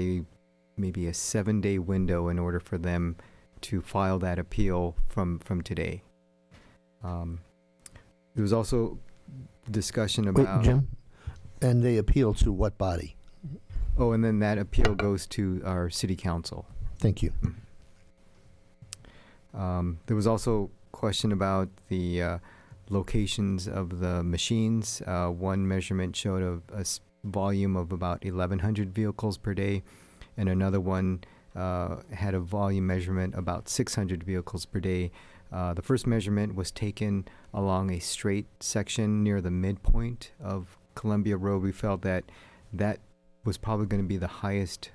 Speaker 5: maybe a 7-day window in order for them to file that appeal from today. There was also discussion about...
Speaker 4: Wait, Jim? And they appeal to what body?
Speaker 5: Oh, and then that appeal goes to our city council.
Speaker 4: Thank you.
Speaker 5: There was also question about the locations of the machines. One measurement showed a volume of about 1,100 vehicles per day, and another one had a volume measurement about 600 vehicles per day. The first measurement was taken along a straight section near the midpoint of Columbia Road. We felt that was probably going to be the highest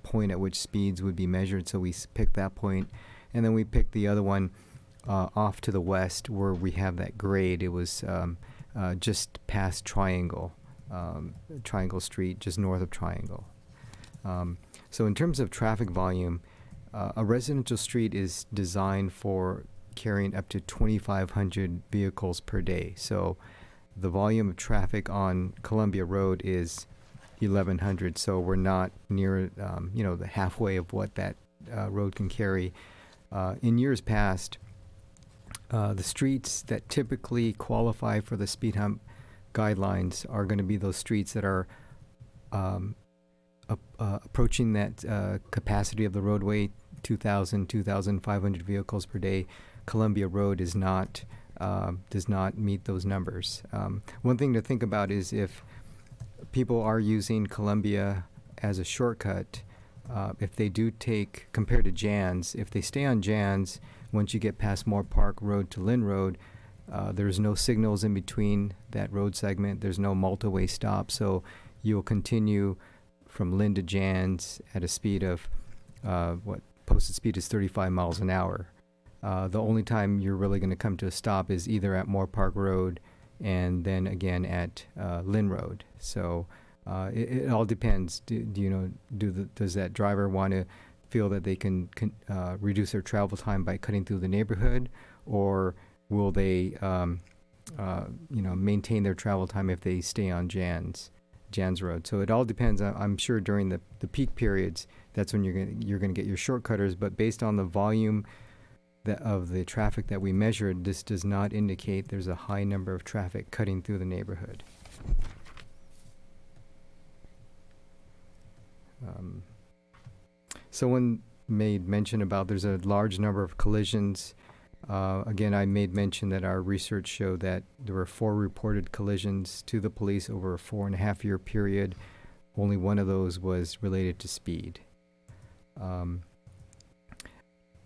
Speaker 5: point at which speeds would be measured, so we picked that point. And then we picked the other one off to the west where we have that grade. It was just past Triangle Street, just north of Triangle. So in terms of traffic volume, a residential street is designed for carrying up to 2,500 vehicles per day. So the volume of traffic on Columbia Road is 1,100. So we're not near, the halfway of what that road can carry. In years past, the streets that typically qualify for the speed hump guidelines are going to be those streets that are approaching that capacity of the roadway, 2,000, 2,500 vehicles per day. Columbia Road does not meet those numbers. One thing to think about is if people are using Columbia as a shortcut, if they do take, compared to Jans, if they stay on Jans, once you get past Moore Park Road to Lynn Road, there's no signals in between that road segment. There's no multi-way stop, so you'll continue from Lynn to Jans at a speed of, posted speed is 35 miles an hour. The only time you're really going to come to a stop is either at Moore Park Road and then again at Lynn Road. So it all depends. Does that driver want to feel that they can reduce their travel time by cutting through the neighborhood, or will they maintain their travel time if they stay on Jans Road? So it all depends. I'm sure during the peak periods, that's when you're going to get your shortcutters. But based on the volume of the traffic that we measured, this does not indicate there's a high number of traffic cutting through the neighborhood. Someone made mention about there's a large number of collisions. Again, I made mention that our research showed that there were 4 reported collisions to the police over a 4.5-year period. Only one of those was related to speed.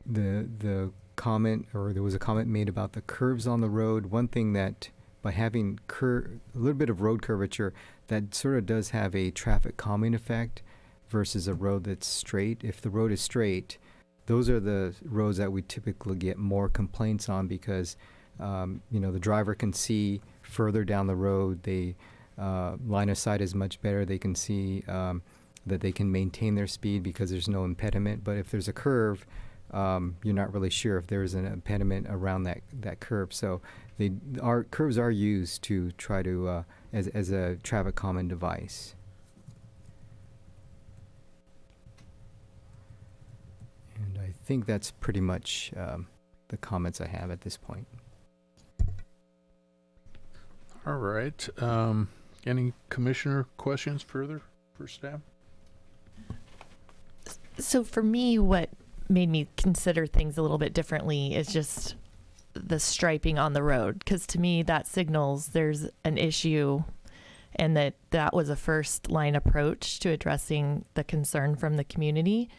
Speaker 5: The comment, or there was a comment made about the curves on the road. One thing that by having a little bit of road curvature, that sort of does have a traffic calming effect versus a road that's straight. If the road is straight, those are the roads that we typically get more complaints on because, the driver can see further down the road. They line of sight is much better. They can see that they can maintain their speed because there's no impediment. But if there's a curve, you're not really sure if there's an impediment around that curve. So our curves are used to try to as a traffic calming device. And I think that's pretty much the comments I have at this point.
Speaker 1: All right. Any commissioner questions further for staff?
Speaker 6: So for me, what made me consider things a little bit differently is just the striping on the road, because to me that signals there's an issue and that was a first line approach to addressing the concern from the community.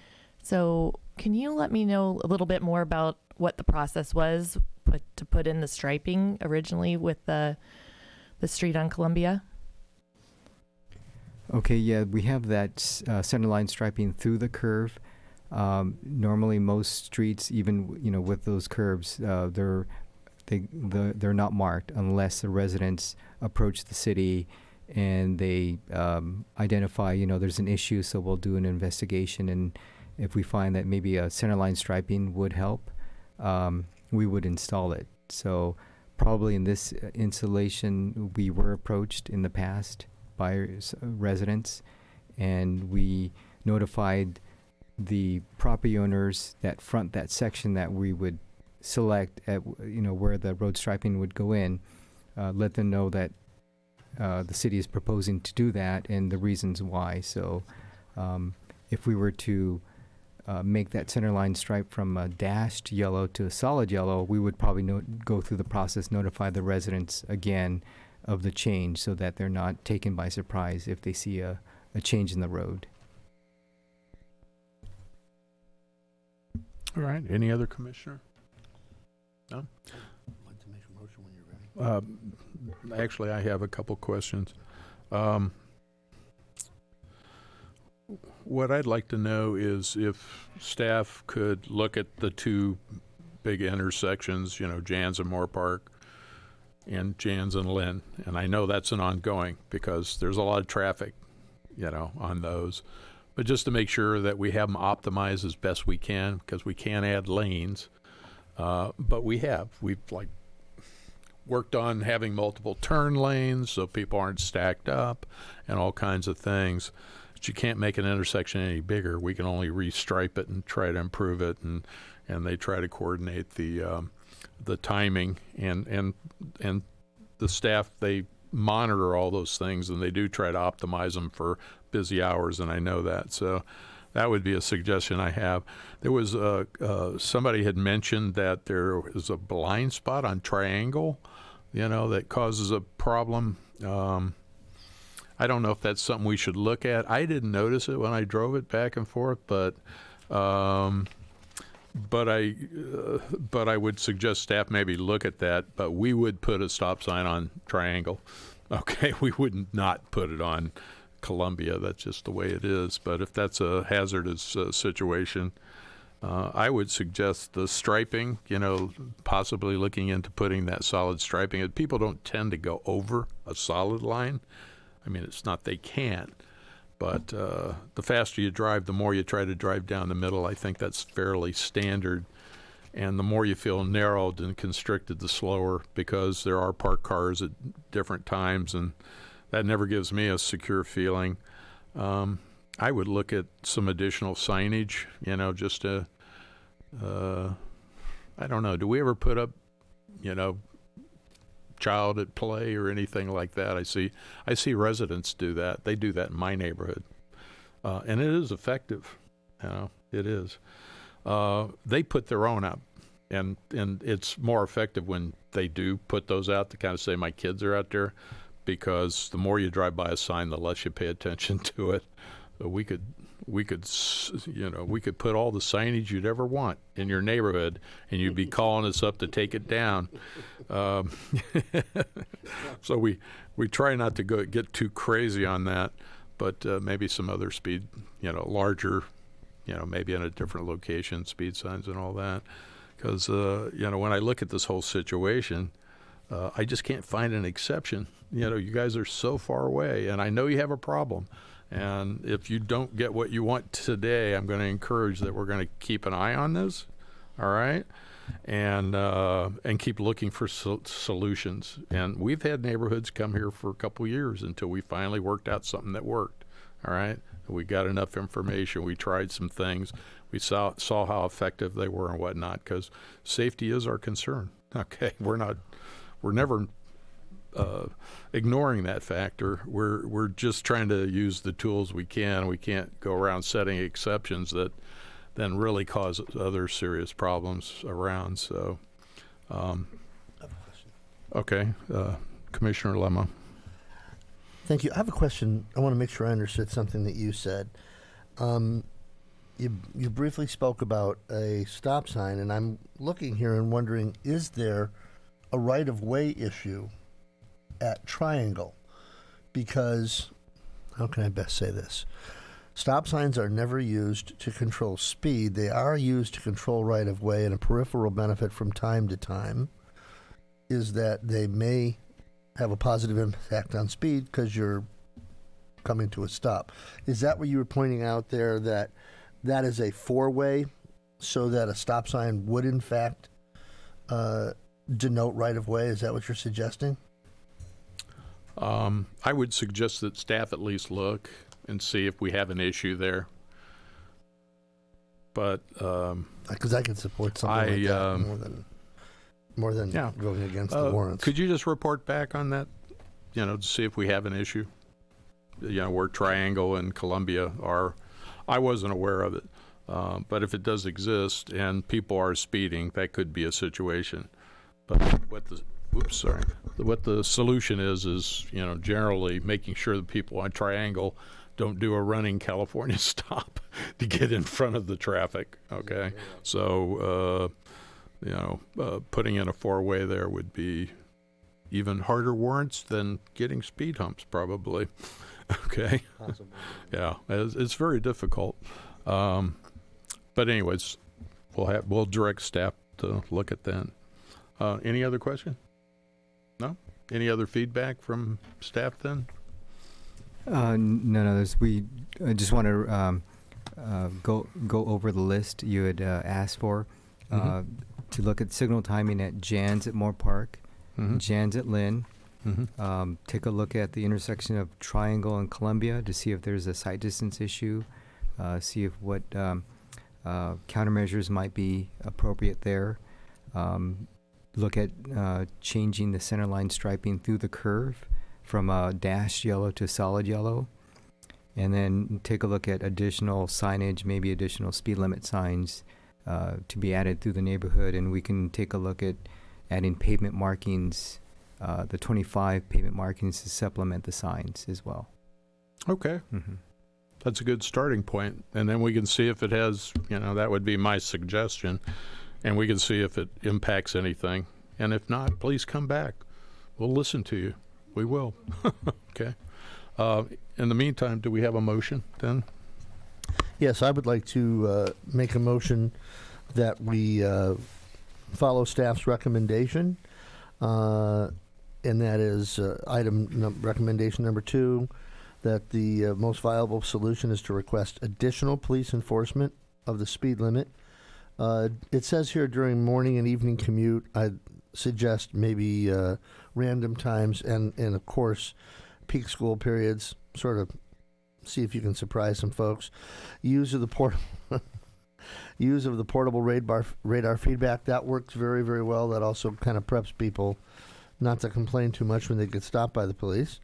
Speaker 6: So can you let me know a little bit more about what the process was to put in the striping originally with the street on Columbia?
Speaker 5: Okay, yeah, we have that center line striping through the curve. Normally, most streets, even with those curves, they're not marked unless the residents approach the city and they identify there's an issue. So we'll do an investigation, and if we find that maybe a center line striping would help, we would install it. So probably in this installation, we were approached in the past by residents, and we notified the property owners that front that section that we would select at where the road striping would go in, let them know that the city is proposing to do that and the reasons why. So if we were to make that center line stripe from a dashed yellow to a solid yellow, we would probably go through the process, notify the residents again of the change so that they're not taken by surprise if they see a change in the road.
Speaker 1: All right. Any other commissioner? No?
Speaker 4: I'd like to make a motion when you're ready.
Speaker 1: Actually, I have a couple questions. What I'd like to know is if staff could look at the 2 big intersections, Jans and Moore Park and Jans and Lynn. And I know that's an ongoing because there's a lot of traffic, on those. But just to make sure that we have them optimized as best we can, because we can't add lanes. But we've worked on having multiple turn lanes so people aren't stacked up and all kinds of things. But you can't make an intersection any bigger. We can only restripe it and try to improve it, and they try to coordinate the timing and the staff. They monitor all those things, and they do try to optimize them for busy hours, and I know that. So that would be a suggestion I have. There was somebody had mentioned that there is a blind spot on Triangle, that causes a problem. I don't know if that's something we should look at. I didn't notice it when I drove it back and forth, but I would suggest staff maybe look at that. But we would put a stop sign on Triangle. Okay, we wouldn't not put it on Columbia. That's just the way it is. But if that's a hazardous situation, I would suggest the striping, possibly looking into putting that solid striping. People don't tend to go over a solid line. I mean, it's not they can't, but the faster you drive, the more you try to drive down the middle. I think that's fairly standard. And the more you feel narrowed and constricted, the slower, because there are parked cars at different times, and that never gives me a secure feeling. I would look at some additional signage, just to, I don't know, do we ever put up, child at play or anything like that? I see residents do that. They do that in my neighborhood. And it is effective. It is. They put their own up, and it's more effective when they do put those out to kind of say, my kids are out there, because the more you drive by a sign, the less you pay attention to it. We could put all the signage you'd ever want in your neighborhood, and you'd be calling us up to take it down. So we try not to get too crazy on that, but maybe some other speed, larger, maybe in a different location, speed signs and all that. Because, when I look at this whole situation, I just can't find an exception. You guys are so far away, and I know you have a problem. And if you don't get what you want today, I'm going to encourage that we're going to keep an eye on this, all right? And keep looking for solutions. And we've had neighborhoods come here for a couple years until we finally worked out something that worked, all right? We got enough information. We tried some things. We saw how effective they were and whatnot, because safety is our concern, okay? We're never ignoring that factor. We're just trying to use the tools we can. We can't go around setting exceptions that then really cause other serious problems around. So, okay, Commissioner Lemma.
Speaker 4: Thank you. I have a question. I want to make sure I understood something that you said. You briefly spoke about a stop sign, and I'm looking here and wondering, is there a right-of-way issue at Triangle? Because, how can I best say this? Stop signs are never used to control speed. They are used to control right-of-way, and a peripheral benefit from time to time is that they may have a positive impact on speed because you're coming to a stop. Is that what you were pointing out there, that is a four-way, so that a stop sign would in fact denote right-of-way? Is that what you're suggesting?
Speaker 1: I would suggest that staff at least look and see if we have an issue there. But
Speaker 4: because I can support something like that more than going against the warrants.
Speaker 1: Could you just report back on that? To see if we have an issue. Where Triangle and Columbia are. I wasn't aware of it, but if it does exist and people are speeding, that could be a situation. But what the solution is generally making sure that people on Triangle don't do a running California stop to get in front of the traffic. Okay, so putting in a four-way there would be even harder warrants than getting speed humps, probably. Okay.
Speaker 4: Possibly.
Speaker 1: Yeah, it's very difficult. But anyways, we'll direct staff to look at that. Any other question? No? Any other feedback from staff then?
Speaker 5: None others. We just want to go over the list you had asked for. To look at signal timing at Jan's at Moore Park, Jan's at Lynn. Take a look at the intersection of Triangle and Columbia to see if there's a sight distance issue. See if what countermeasures might be appropriate there. Look at changing the center line striping through the curve from dashed yellow to solid yellow. And then take a look at additional signage, maybe additional speed limit signs to be added through the neighborhood. And we can take a look at adding pavement markings, the 25 pavement markings to supplement the signs as well.
Speaker 1: Okay. That's a good starting point. And then we can see if it has, that would be my suggestion. And we can see if it impacts anything. And if not, please come back. We'll listen to you. We will. Okay. In the meantime, do we have a motion then?
Speaker 4: Yes, I would like to make a motion that we follow staff's recommendation, and that is recommendation number 2, that the most viable solution is to request additional police enforcement of the speed limit. It says here during morning and evening commute. I suggest maybe random times and of course peak school periods. Sort of see if you can surprise some folks. Use of the portable radar feedback, that works very, very well. That also kind of preps people not to complain too much when they get stopped by the police.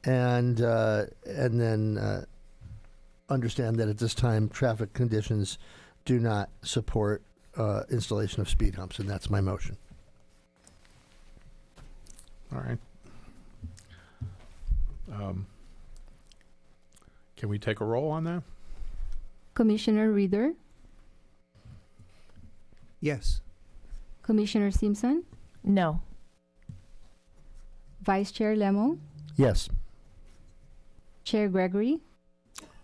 Speaker 4: And then understand that at this time, traffic conditions do not support installation of speed humps, and that's my motion.
Speaker 1: All right. Can we take a roll on that?
Speaker 2: Commissioner Reader,
Speaker 12: Yes.
Speaker 2: Commissioner Simpson,
Speaker 6: No.
Speaker 2: Vice Chair Lemo,
Speaker 4: Yes.
Speaker 2: Chair Gregory.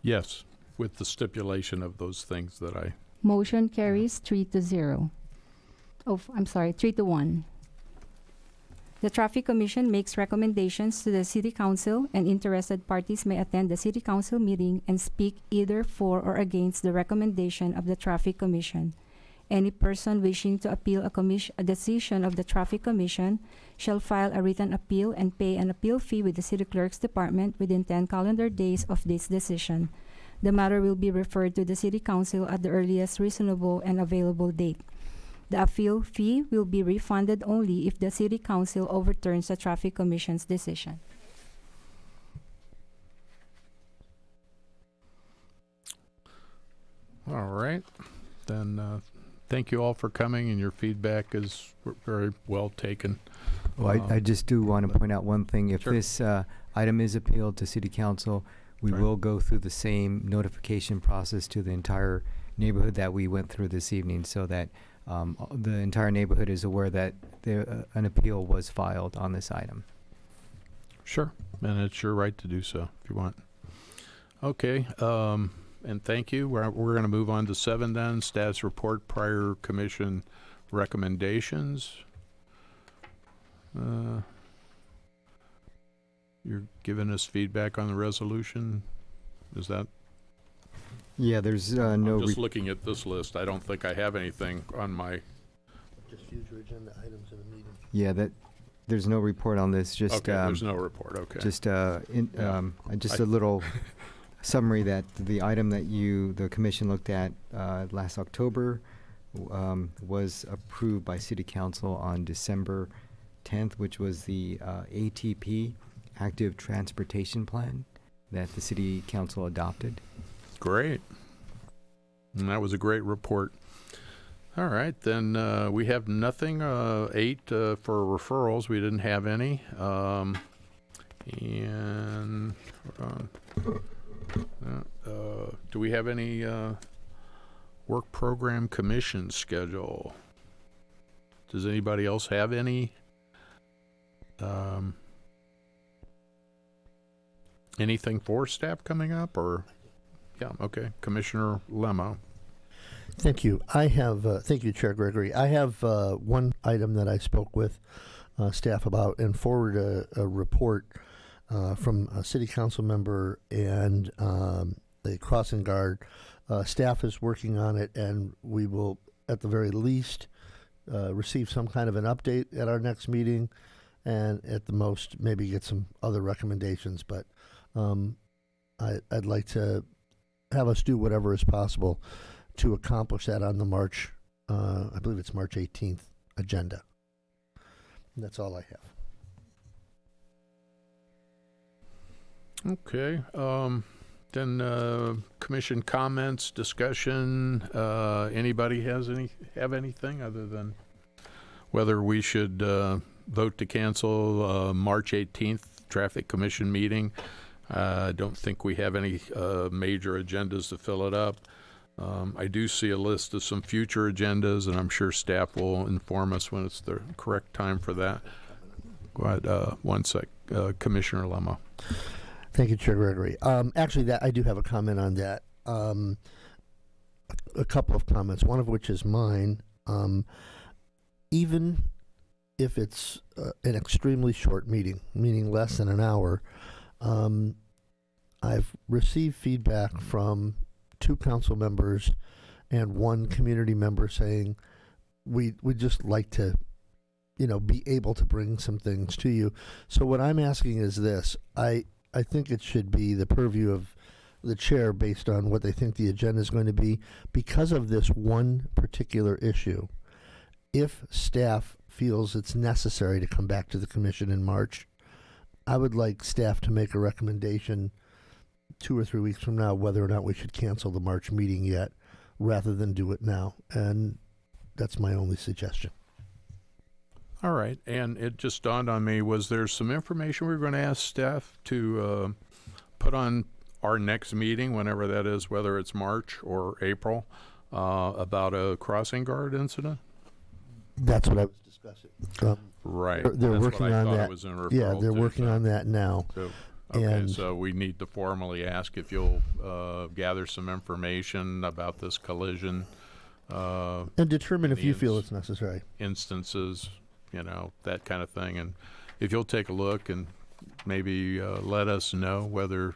Speaker 1: Yes, with the stipulation of those things that I,
Speaker 2: Motion carries 3-0. Oh, I'm sorry, 3-1. The Traffic Commission makes recommendations to the City Council, and interested parties may attend the City Council meeting and speak either for or against the recommendation of the Traffic Commission. Any person wishing to appeal a decision of the Traffic Commission shall file a written appeal and pay an appeal fee with the City Clerk's Department within 10 calendar days of this decision. The matter will be referred to the City Council at the earliest reasonable and available date. The appeal fee will be refunded only if the City Council overturns the Traffic Commission's decision.
Speaker 1: all right. Then, thank you all for coming, and your feedback is very well taken.
Speaker 5: Well, I just do want to point out one thing. If
Speaker 1: Sure.
Speaker 5: this item is appealed to City Council, we
Speaker 1: Right.
Speaker 5: will go through the same notification process to the entire neighborhood that we went through this evening, so that the entire neighborhood is aware that an appeal was filed on this item.
Speaker 1: Sure, and it's your right to do so if you want. Okay, and thank you. We're going to move on to 7 then. Status report, prior commission recommendations. You're giving us feedback on the resolution. Is that?
Speaker 5: Yeah, there's no.
Speaker 1: I'm just looking at this list. I don't think I have anything on my.
Speaker 4: Just future agenda items in a meeting.
Speaker 5: Yeah, there's no report on this. Just
Speaker 1: Okay, there's no report. Okay.
Speaker 5: just
Speaker 1: Yeah.
Speaker 5: just
Speaker 1: I-
Speaker 5: a little summary that the item that the commission looked at last October was approved by City Council on December 10th, which was the ATP, Active Transportation Plan, that the City Council adopted.
Speaker 1: Great. And that was a great report. All right, then we have nothing. 8 for referrals. We didn't have any. And do we have any work program commission schedule? Does anybody else have any? Anything for staff coming up, or? Yeah, okay. Commissioner Lemo.
Speaker 4: Thank you. I have, thank you, Chair Gregory. I have one item that I spoke with staff about and forwarded a report from a city council member and the crossing guard. Staff is working on it, and we will, at the very least, receive some kind of an update at our next meeting, and at the most, maybe get some other recommendations. But I'd like to have us do whatever is possible to accomplish that on the March, I believe it's March 18th agenda. And that's all I have.
Speaker 1: Okay. Then commission comments, discussion. Anybody have anything other than whether we should vote to cancel March 18th traffic commission meeting? I don't think we have any major agendas to fill it up. I do see a list of some future agendas, and I'm sure staff will inform us when it's the correct time for that. Go ahead, one sec. Commissioner Lemo.
Speaker 4: Thank you, Chair Gregory. Actually, that I do have a comment on that. A couple of comments, one of which is mine. Even if it's an extremely short meeting, meaning less than an hour, I've received feedback from 2 council members and 1 community member saying we'd just like to, be able to bring some things to you. So what I'm asking is this. I think it should be the purview of the chair based on what they think the agenda is going to be. Because of this one particular issue, if staff feels it's necessary to come back to the commission in March, I would like staff to make a recommendation 2 or 3 weeks from now whether or not we should cancel the March meeting yet, rather than do it now. And that's my only suggestion.
Speaker 1: All right, and it just dawned on me, was there some information we were going to ask staff to put on our next meeting, whenever that is, whether it's March or April, about a crossing guard incident?
Speaker 4: That's what I was discussing.
Speaker 1: Right.
Speaker 4: They're
Speaker 1: That's
Speaker 4: working
Speaker 1: what I
Speaker 4: on
Speaker 1: thought
Speaker 4: that.
Speaker 1: it was in
Speaker 4: Yeah,
Speaker 1: referral
Speaker 4: they're
Speaker 1: to,
Speaker 4: working
Speaker 1: so-
Speaker 4: on that now.
Speaker 1: So, okay,
Speaker 4: And-
Speaker 1: so we need to formally ask if you'll gather some information about this collision
Speaker 4: And determine if you feel
Speaker 1: Indians.
Speaker 4: it's necessary.
Speaker 1: instances, that kind of thing. And if you'll take a look and maybe let us know whether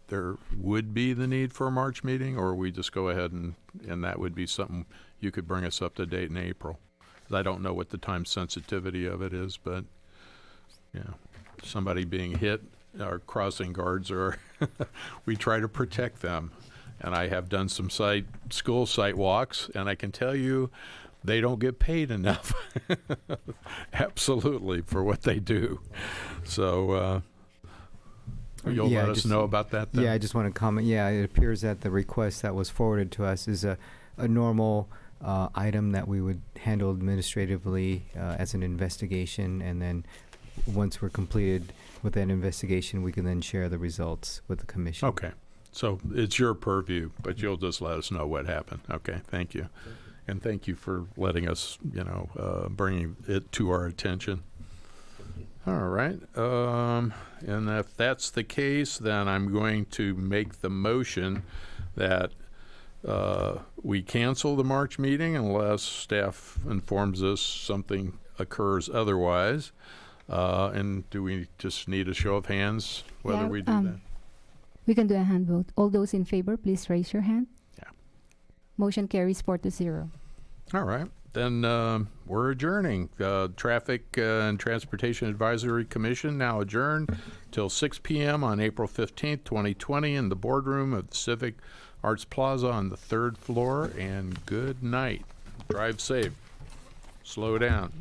Speaker 1: there would be the need for a March meeting, or we just go ahead and that would be something you could bring us up to date in April. 'Cause I don't know what the time sensitivity of it is, but, somebody being hit, our crossing guards are, we try to protect them. And I have done some school site walks, and I can tell you, they don't get paid enough. Absolutely, for what they do. So, you'll
Speaker 5: Yeah,
Speaker 1: let us
Speaker 5: just-
Speaker 1: know about that then?
Speaker 5: Yeah, I just want to comment. Yeah, it appears that the request that was forwarded to us is a normal item that we would handle administratively as an investigation, and then once we're completed with that investigation, we can then share the results with the commission.
Speaker 1: Okay, so it's your purview, but you'll just let us know what happened. Okay, thank you. And thank you for letting us, bringing it to our attention. All right, and if that's the case, then I'm going to make the motion that we cancel the March meeting unless staff informs us something occurs otherwise. And do we just need a show of hands whether
Speaker 2: Yeah,
Speaker 1: we do that?
Speaker 2: We can do a hand vote. All those in favor, please raise your hand.
Speaker 1: Yeah.
Speaker 2: Motion carries 4-0.
Speaker 1: All right, then we're adjourning. Traffic and Transportation Advisory Commission now adjourned till 6 p.m. on April 15th, 2020 in the boardroom of the Civic Arts Plaza on the 3rd floor. And good night. Drive safe. Slow down.